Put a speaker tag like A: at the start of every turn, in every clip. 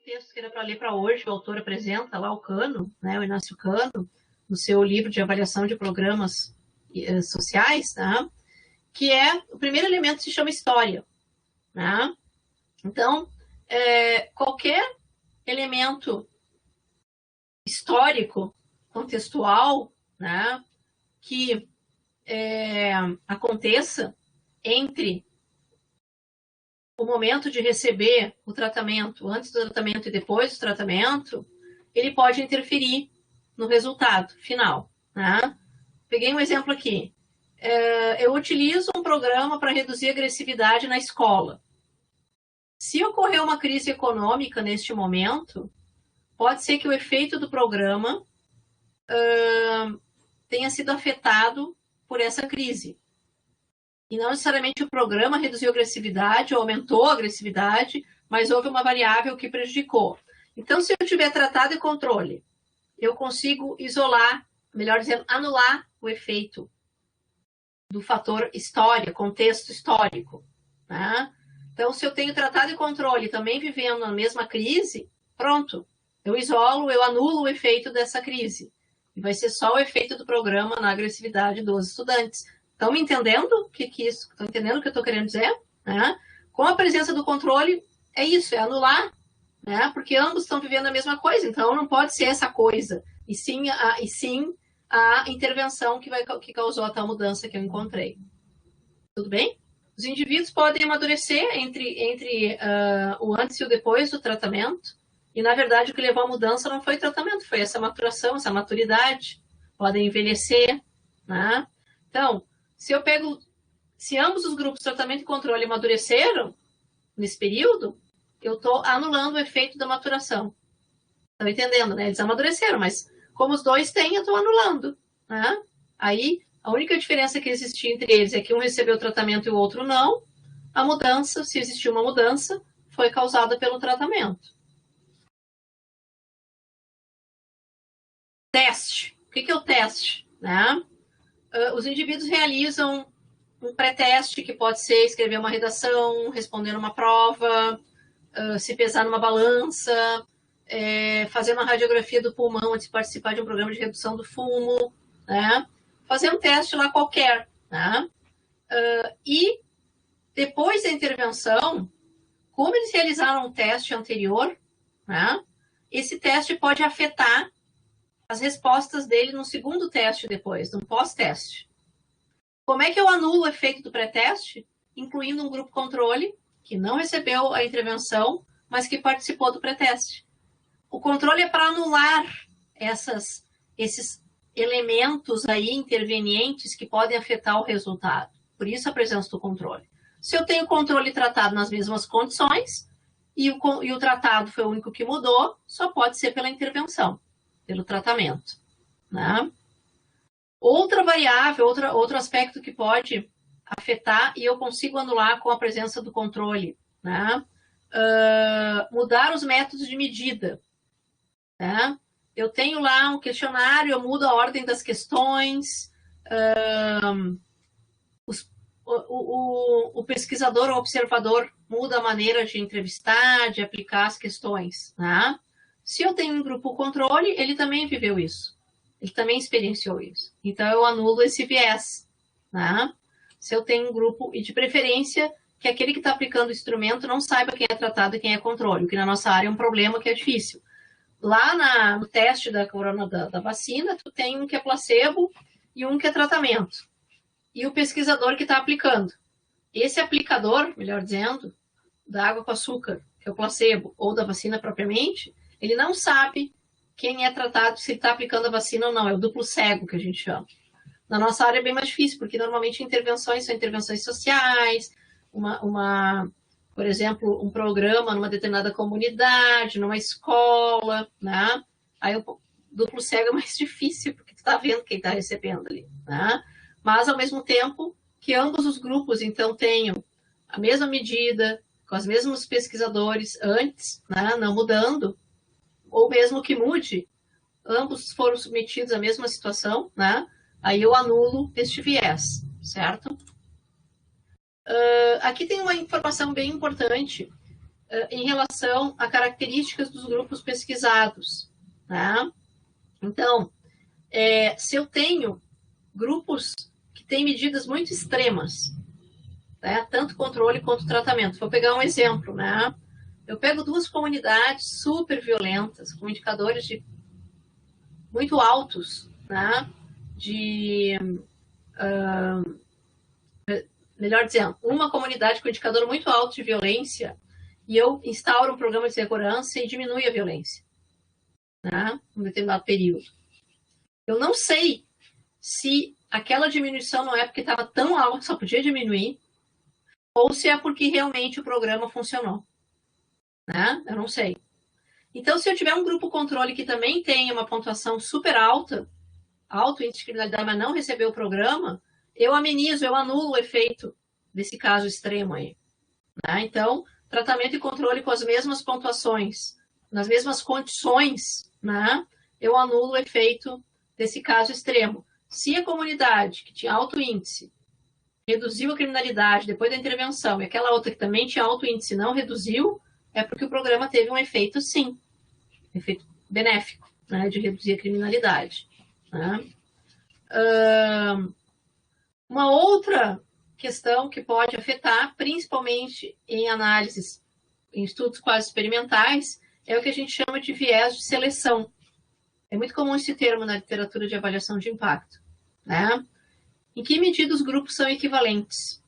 A: texto que era para ler para hoje, o autor apresenta lá o Cano, né, o Inácio Cano, no seu livro de avaliação de programas sociais, né, que é, o primeiro elemento se chama história. Né? Então, qualquer elemento histórico, contextual, né, que aconteça entre o momento de receber o tratamento, antes do tratamento e depois do tratamento, ele pode interferir no resultado final. Né? Peguei um exemplo aqui. Eu utilizo um programa para reduzir a agressividade na escola. Se ocorrer uma crise econômica neste momento, pode ser que o efeito do programa tenha sido afetado por essa crise. E não necessariamente o programa reduziu a agressividade ou aumentou a agressividade, mas houve uma variável que prejudicou. Então, se eu tiver tratado e controle, eu consigo isolar, melhor dizendo, anular o efeito do fator história, contexto histórico. Né? Então, se eu tenho tratado e controle também vivendo na mesma crise, pronto, eu isolo, eu anulo o efeito dessa crise. E vai ser só o efeito do programa na agressividade dos estudantes. Estão me entendendo o que isso? Estão entendendo o que eu estou querendo dizer? Né? Com a presença do controle, é isso, é anular, né? Porque ambos estão vivendo a mesma coisa, então não pode ser essa coisa, e sim a intervenção que causou a tal mudança que eu encontrei. Tudo bem? Os indivíduos podem amadurecer entre o antes e o depois do tratamento, e na verdade o que levou à mudança não foi o tratamento, foi essa maturação, essa maturidade. Podem envelhecer, né? Então, se ambos os grupos de tratamento e controle amadureceram nesse período, eu estou anulando o efeito da maturação. Estão entendendo, né? Eles amadureceram, mas como os dois têm, eu estou anulando. Né? Aí, a única diferença que existia entre eles é que um recebeu o tratamento e o outro não. A mudança, se existiu uma mudança, foi causada pelo tratamento. Teste. O que é o teste? Né? Os indivíduos realizam um pré-teste, que pode ser escrever uma redação, responder uma prova, se pesar numa balança, fazer uma radiografia do pulmão antes de participar de um programa de redução do fumo, né? Fazer um teste lá qualquer. Né? E depois da intervenção, como eles realizaram um teste anterior, né? Esse teste pode afetar as respostas dele no segundo teste depois, no pós-teste. Como é que eu anulo o efeito do pré-teste? Incluindo um grupo controle, que não recebeu a intervenção, mas que participou do pré-teste. O controle é para anular esses elementos aí intervenientes que podem afetar o resultado. Por isso a presença do controle. Se eu tenho controle tratado nas mesmas condições, e o tratado foi o único que mudou, só pode ser pela intervenção, pelo tratamento. Né? Outra variável, outro aspecto que pode afetar, e eu consigo anular com a presença do controle, né? Mudar os métodos de medida. Né? Eu tenho lá um questionário, eu mudo a ordem das questões, o pesquisador ou observador muda a maneira de entrevistar, de aplicar as questões. Né? Se eu tenho um grupo controle, ele também viveu isso. Ele também experienciou isso. Então, eu anulo esse viés. Né? Se eu tenho um grupo, e de preferência, que aquele que está aplicando o instrumento não saiba quem é tratado e quem é controle, o que na nossa área é um problema que é difícil. Lá no teste da vacina, tu tem um que é placebo e um que é tratamento. E o pesquisador que está aplicando. Esse aplicador, melhor dizendo, da água com açúcar, que é o placebo, ou da vacina propriamente, ele não sabe quem é tratado, se ele está aplicando a vacina ou não. É o duplo cego, que a gente chama. Na nossa área é bem mais difícil, porque normalmente intervenções são intervenções sociais, por exemplo, um programa numa determinada comunidade, numa escola, né? Aí o duplo cego é mais difícil, porque tu está vendo quem está recebendo ali, né? Mas, ao mesmo tempo, que ambos os grupos, então, tenham a mesma medida, com os mesmos pesquisadores antes, né? Não mudando, ou mesmo que mude, ambos foram submetidos à mesma situação, né? Aí eu anulo este viés, certo? Aqui tem uma informação bem importante, em relação a características dos grupos pesquisados. Né? Então, se eu tenho grupos que têm medidas muito extremas, né? Tanto controle quanto tratamento. Vou pegar um exemplo, né? Eu pego 2 comunidades super violentas, com indicadores muito altos, né? Melhor dizendo, uma comunidade com indicador muito alto de violência, e eu instauro um programa de segurança e diminui a violência, né? Em um determinado período. Eu não sei se aquela diminuição não é porque estava tão alto que só podia diminuir, ou se é porque realmente o programa funcionou. Né? Eu não sei. Então, se eu tiver um grupo controle que também tem uma pontuação super alta, alto índice de criminalidade, mas não recebeu o programa, eu amenizo, eu anulo o efeito desse caso extremo aí. Né? Então, tratamento e controle com as mesmas pontuações, nas mesmas condições, né? Eu anulo o efeito desse caso extremo. Se a comunidade que tinha alto índice reduziu a criminalidade depois da intervenção, e aquela outra que também tinha alto índice não reduziu, é porque o programa teve um efeito, sim, efeito benéfico, né, de reduzir a criminalidade. Né? Uma outra questão que pode afetar, principalmente em análises, em estudos quase experimentais, é o que a gente chama de viés de seleção. É muito comum esse termo na literatura de avaliação de impacto. Né? Em que medida os grupos são equivalentes?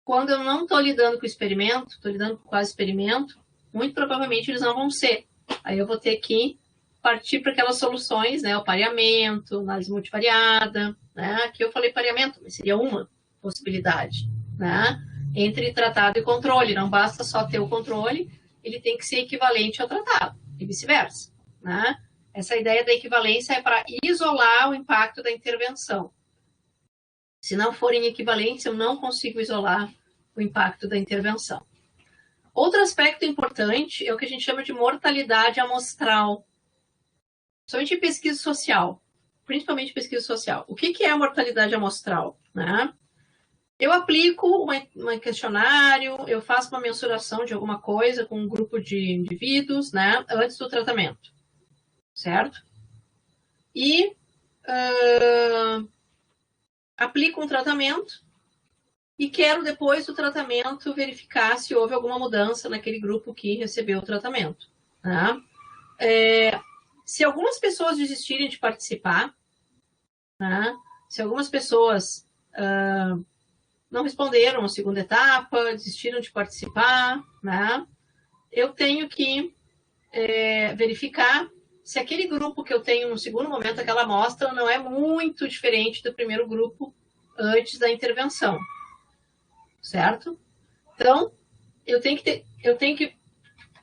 A: Quando eu não estou lidando com o experimento, estou lidando com quase experimento, muito provavelmente eles não vão ser. Aí eu vou ter que partir para aquelas soluções, né? O pareamento, análise multivariada, né? Aqui eu falei pareamento, mas seria uma possibilidade, né? Entre tratado e controle. Não basta só ter o controle, ele tem que ser equivalente ao tratado, e vice-versa, né? Essa ideia da equivalência é para isolar o impacto da intervenção. Se não forem equivalentes, eu não consigo isolar o impacto da intervenção. Outro aspecto importante é o que a gente chama de mortalidade amostral. Somente em pesquisa social, principalmente pesquisa social. O que é a mortalidade amostral? Né? Eu aplico um questionário, eu faço uma mensuração de alguma coisa com um grupo de indivíduos, né, antes do tratamento, certo? E aplico um tratamento e quero, depois do tratamento, verificar se houve alguma mudança naquele grupo que recebeu o tratamento. Né? Se algumas pessoas desistirem de participar, né? Se algumas pessoas não responderam a segunda etapa, desistiram de participar, né? Eu tenho que verificar se aquele grupo que eu tenho no segundo momento, aquela amostra, não é muito diferente do primeiro grupo antes da intervenção, certo? Então, eu tenho que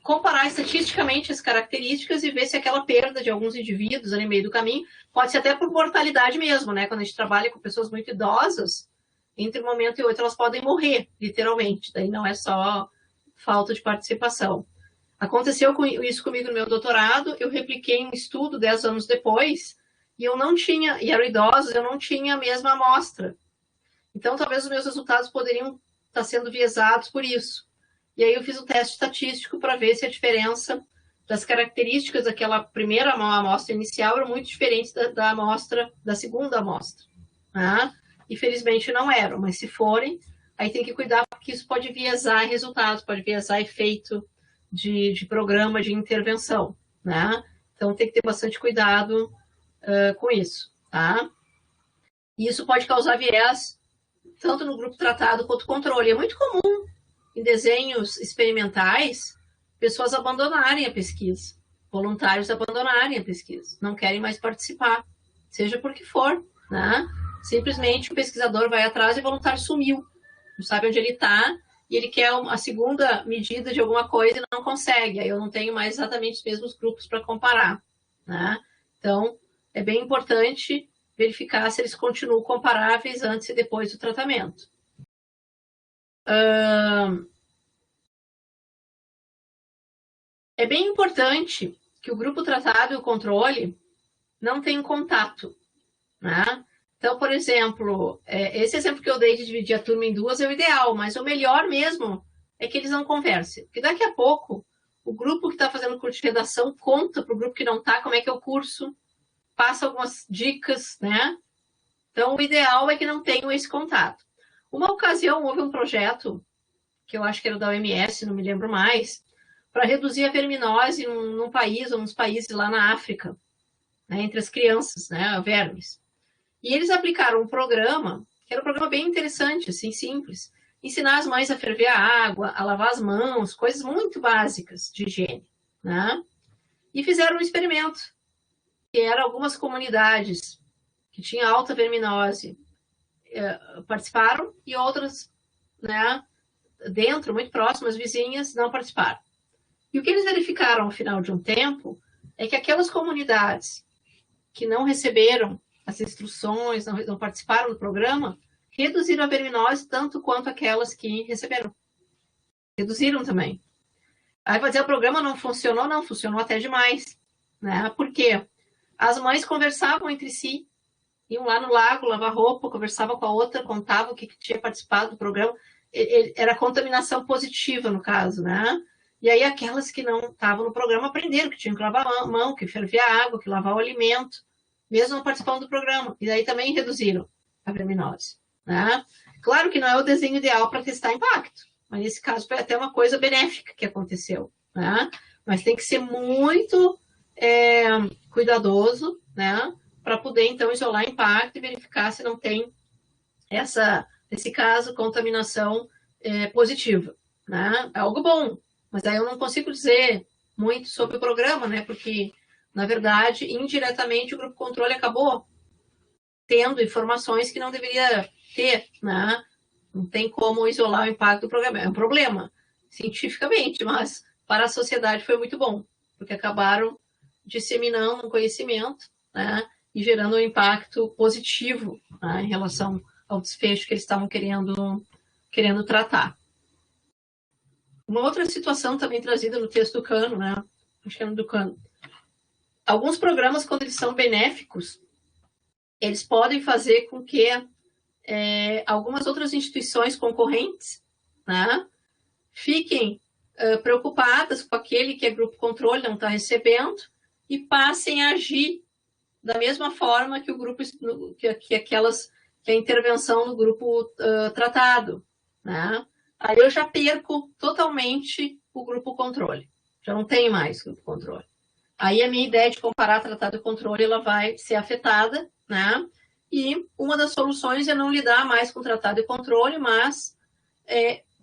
A: comparar estatisticamente as características e ver se aquela perda de alguns indivíduos ali no meio do caminho pode ser até por mortalidade mesmo, né? Quando a gente trabalha com pessoas muito idosas, entre um momento e outro elas podem morrer, literalmente. Daí não é só falta de participação. Aconteceu isso comigo no meu doutorado, eu repliquei um estudo 10 anos depois, e eu não tinha, e eram idosos, eu não tinha a mesma amostra. Então, talvez os meus resultados poderiam estar sendo viesados por isso. E aí eu fiz um teste estatístico para ver se a diferença das características daquela primeira amostra inicial era muito diferente da segunda amostra. Né? E felizmente não eram, mas se forem, aí tem que cuidar porque isso pode viesar resultados, pode viesar efeito de programa de intervenção, né? Então tem que ter bastante cuidado com isso, tá? E isso pode causar viés tanto no grupo tratado quanto controle. É muito comum em desenhos experimentais pessoas abandonarem a pesquisa, voluntários abandonarem a pesquisa, não querem mais participar, seja por que for, né? Simplesmente o pesquisador vai atrás e o voluntário sumiu, não sabe onde ele está, e ele quer a segunda medida de alguma coisa e não consegue. Aí eu não tenho mais exatamente os mesmos grupos para comparar. Né? Então, é bem importante verificar se eles continuam comparáveis antes e depois do tratamento. É bem importante que o grupo tratado e o controle não tenham contato. Né? Então, por exemplo, esse exemplo que eu dei de dividir a turma em duas é o ideal, mas o melhor mesmo é que eles não conversem. Porque daqui a pouco, o grupo que está fazendo o curso de redação conta para o grupo que não está como é que é o curso, passa algumas dicas, né? Então, o ideal é que não tenham esse contato. Uma ocasião, houve um projeto, que eu acho que era da OMS, não me lembro mais, para reduzir a verminose num país, ou nos países lá na África, né, entre as crianças, né, vermes. E eles aplicaram um programa, que era um programa bem interessante, assim, simples, ensinar as mães a ferver a água, a lavar as mãos, coisas muito básicas de higiene, né? E fizeram um experimento, que era algumas comunidades que tinham alta verminose participaram e outras, né, dentro, muito próximas, vizinhas, não participaram. E o que eles verificaram ao final de um tempo é que aquelas comunidades que não receberam as instruções, não participaram do programa, reduziram a verminose tanto quanto aquelas que receberam. Reduziram também. Aí vai dizer, o programa não funcionou? Não, funcionou até demais. Né? Por quê? As mães conversavam entre si, iam lá no lago, lavar roupa, conversava com a outra, contava o que tinha participado do programa. Era contaminação positiva, no caso, né? E aí aquelas que não estavam no programa aprenderam que tinham que lavar a mão, que ferver a água, que lavar o alimento, mesmo não participando do programa. E daí também reduziram a verminose. Né? Claro que não é o desenho ideal para testar impacto, mas nesse caso foi até uma coisa benéfica que aconteceu. Né? Mas tem que ser muito cuidadoso, né? Para poder, então, isolar impacto e verificar se não tem nesse caso, contaminação positiva. Né? É algo bom, mas aí eu não consigo dizer muito sobre o programa, né? Porque, na verdade, indiretamente, o grupo controle acabou tendo informações que não deveria ter, né? Não tem como isolar o impacto do programa. É um problema, cientificamente, mas para a sociedade foi muito bom, porque acabaram disseminando um conhecimento, né? E gerando um impacto positivo, né? Em relação ao desfecho que eles estavam querendo tratar. Uma outra situação também trazida no texto do Cano, né? Acho que é no do Cano. Alguns programas, quando eles são benéficos, eles podem fazer com que algumas outras instituições concorrentes, né, fiquem preocupadas com aquele que é grupo controle, não está recebendo, e passem a agir da mesma forma que o grupo, que a intervenção no grupo tratado. Né? Aí eu já perco totalmente o grupo controle. Já não tenho mais grupo controle. Aí a minha ideia de comparar tratado e controle, ela vai ser afetada, né? E uma das soluções é não lidar mais com tratado e controle, mas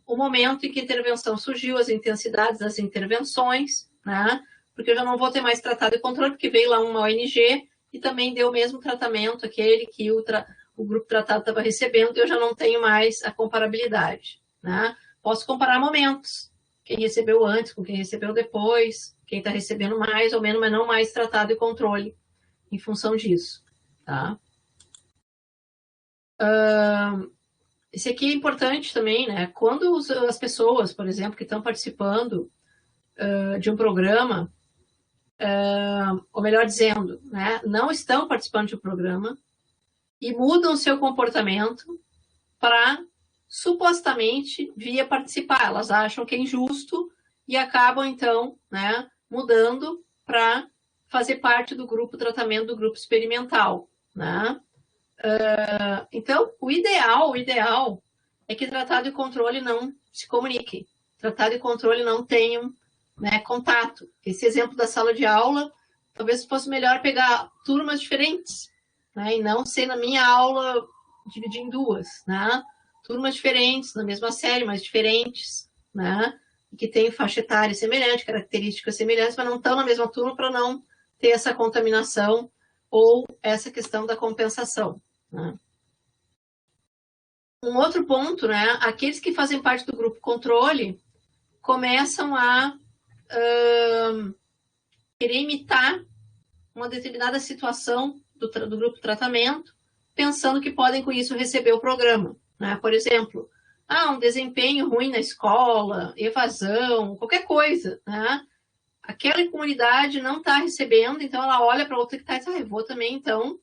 A: o momento em que a intervenção surgiu, as intensidades das intervenções, né? Porque eu já não vou ter mais tratado e controle, porque veio lá uma ONG e também deu o mesmo tratamento, aquele que o grupo tratado estava recebendo, e eu já não tenho mais a comparabilidade. Né? Posso comparar momentos, quem recebeu antes com quem recebeu depois, quem está recebendo mais ou menos, mas não mais tratado e controle em função disso. Tá? Esse aqui é importante também, né? Quando as pessoas, por exemplo, que estão participando de um programa, ou melhor dizendo, né, não estão participando de um programa e mudam seu comportamento para supostamente via participar. Elas acham que é injusto e acabam, então, né, mudando para fazer parte do grupo tratamento, do grupo experimental. Né? Então, o ideal é que tratado e controle não se comuniquem. Tratado e controle não tenham, né, contato. Esse exemplo da sala de aula, talvez fosse melhor pegar turmas diferentes, né, e não ser na minha aula dividir em duas, né? Turmas diferentes, na mesma série, mas diferentes, né? Que têm faixa etária semelhante, características semelhantes, mas não estão na mesma turma para não ter essa contaminação ou essa questão da compensação. Né? Um outro ponto, né? Aqueles que fazem parte do grupo controle começam a querer imitar uma determinada situação do grupo tratamento, pensando que podem com isso receber o programa. Né? Por exemplo, um desempenho ruim na escola, evasão, qualquer coisa. Né? Aquela comunidade não está recebendo, então ela olha para outra que está e diz, eu vou também, então,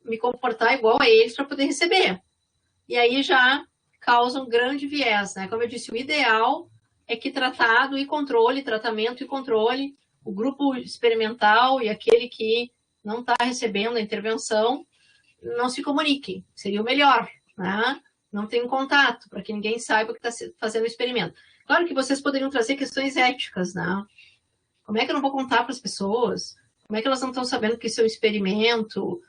A: me comportar igual a eles para poder receber. E aí já causa um grande viés. Né? Como eu disse, o ideal é que tratado e controle, tratamento e controle, o grupo experimental e aquele que não está recebendo a intervenção não se comuniquem, seria o melhor, né? Não tenham contato, para que ninguém saiba que está fazendo o experimento. Claro que vocês poderiam trazer questões éticas, né? Como é que eu não vou contar para as pessoas? Como é que elas não estão sabendo que isso é um experimento?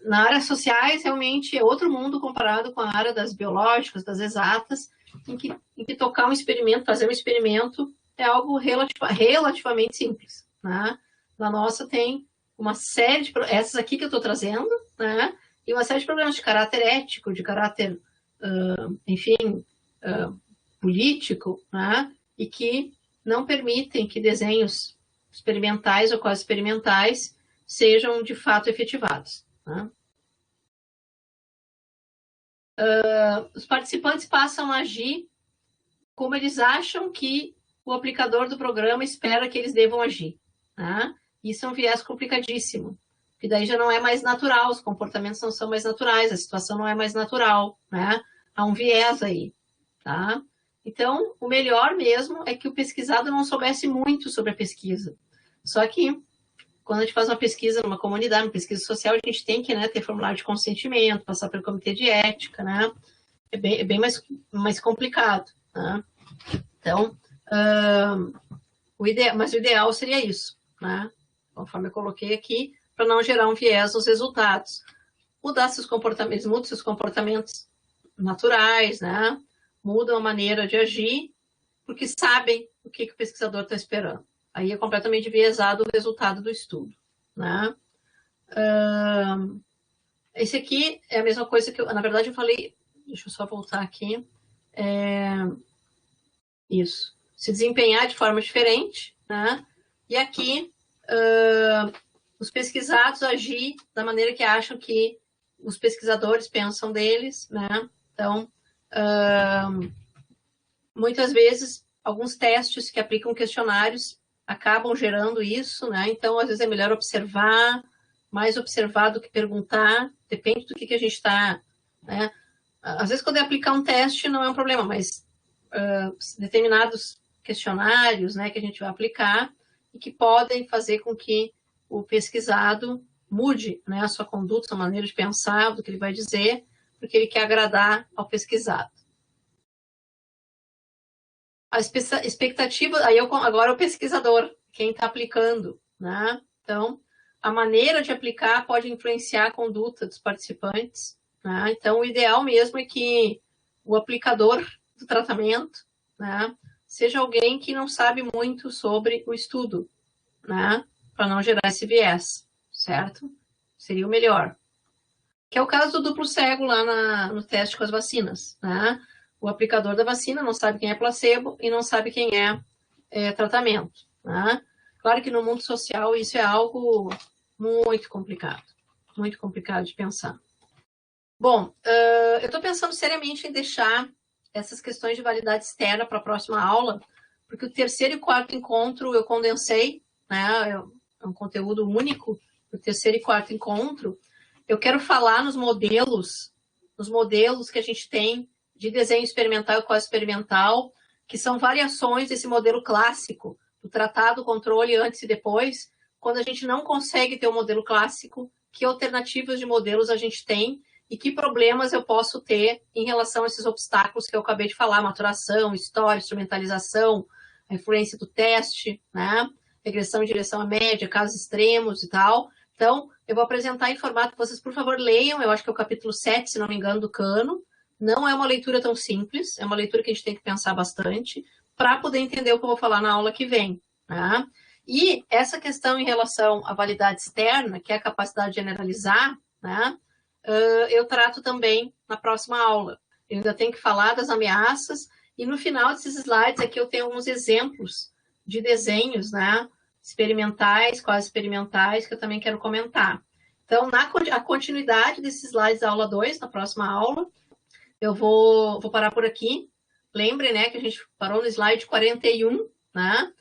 A: Na área sociais, realmente, é outro mundo comparado com a área das biológicas, das exatas, em que tocar um experimento, fazer um experimento, é algo relativamente simples, né? Na nossa tem uma série de... Essas aqui que eu estou trazendo, né? E uma série de problemas de caráter ético, de caráter, político, né? E que não permitem que desenhos experimentais ou quase experimentais sejam de fato efetivados, né? Os participantes passam a agir como eles acham que o aplicador do programa espera que eles devam agir, né? Isso é um viés complicadíssimo, que daí já não é mais natural, os comportamentos não são mais naturais, a situação não é mais natural, né? Há um viés aí, tá? Então, o melhor mesmo é que o pesquisado não soubesse muito sobre a pesquisa. Só que, quando a gente faz uma pesquisa numa comunidade, uma pesquisa social, a gente tem que, né, ter formulário de consentimento, passar pelo comitê de ética, né? É bem mais complicado, né? Então, mas o ideal seria isso, né? Conforme eu coloquei aqui, para não gerar um viés nos resultados. Mudar seus comportamentos, mudam seus comportamentos naturais, né? Mudam a maneira de agir, porque sabem o que o pesquisador está esperando. Aí é completamente enviesado o resultado do estudo, né? Esse aqui é a mesma coisa que na verdade, eu falei... Deixa eu só voltar aqui. Isso. Se desempenhar de forma diferente, né? E aqui, os pesquisados agir da maneira que acham que os pesquisadores pensam deles, né? Então, muitas vezes, alguns testes que aplicam questionários acabam gerando isso, né? Então, às vezes é melhor observar, mais observar do que perguntar, depende do que a gente está, né? Às vezes, quando é aplicar um teste, não é um problema, mas determinados questionários, né, que a gente vai aplicar e que podem fazer com que o pesquisado mude, né, a sua conduta, a sua maneira de pensar, do que ele vai dizer, porque ele quer agradar ao pesquisado. A expectativa, agora é o pesquisador, quem está aplicando, né? Então, a maneira de aplicar pode influenciar a conduta dos participantes, né? Então, o ideal mesmo é que o aplicador do tratamento, né, seja alguém que não sabe muito sobre o estudo, né, para não gerar esse viés, certo? Seria o melhor. Que é o caso do duplo cego lá no teste com as vacinas, né? O aplicador da vacina não sabe quem é placebo e não sabe quem é tratamento, né? Claro que no mundo social isso é algo muito complicado de pensar. Bom, eu estou pensando seriamente em deixar essas questões de validade externa para a próxima aula, porque o terceiro e quarto encontro eu condensei, né? É um conteúdo único, o terceiro e quarto encontro. Eu quero falar nos modelos que a gente tem de desenho experimental e quase experimental, que são variações desse modelo clássico, do tratado, controle antes e depois. Quando a gente não consegue ter o modelo clássico, que alternativas de modelos a gente tem e que problemas eu posso ter em relação a esses obstáculos que eu acabei de falar, maturação, história, instrumentalização, a influência do teste, né? Regressão em direção à média, casos extremos e tal. Então, eu vou apresentar em formato que vocês, por favor, leiam, eu acho que é o capítulo 7, se não me engano, do Cano. Não é uma leitura tão simples, é uma leitura que a gente tem que pensar bastante para poder entender o que eu vou falar na aula que vem, né? E essa questão em relação à validade externa, que é a capacidade de generalizar, né? Eu trato também na próxima aula. Eu ainda tenho que falar das ameaças e no final desses slides aqui eu tenho alguns exemplos de desenhos, né? Experimentais, quase experimentais, que eu também quero comentar. Então, a continuidade desses slides da aula 2, na próxima aula, eu vou parar por aqui. Lembre, né, que a gente parou no slide 41, né?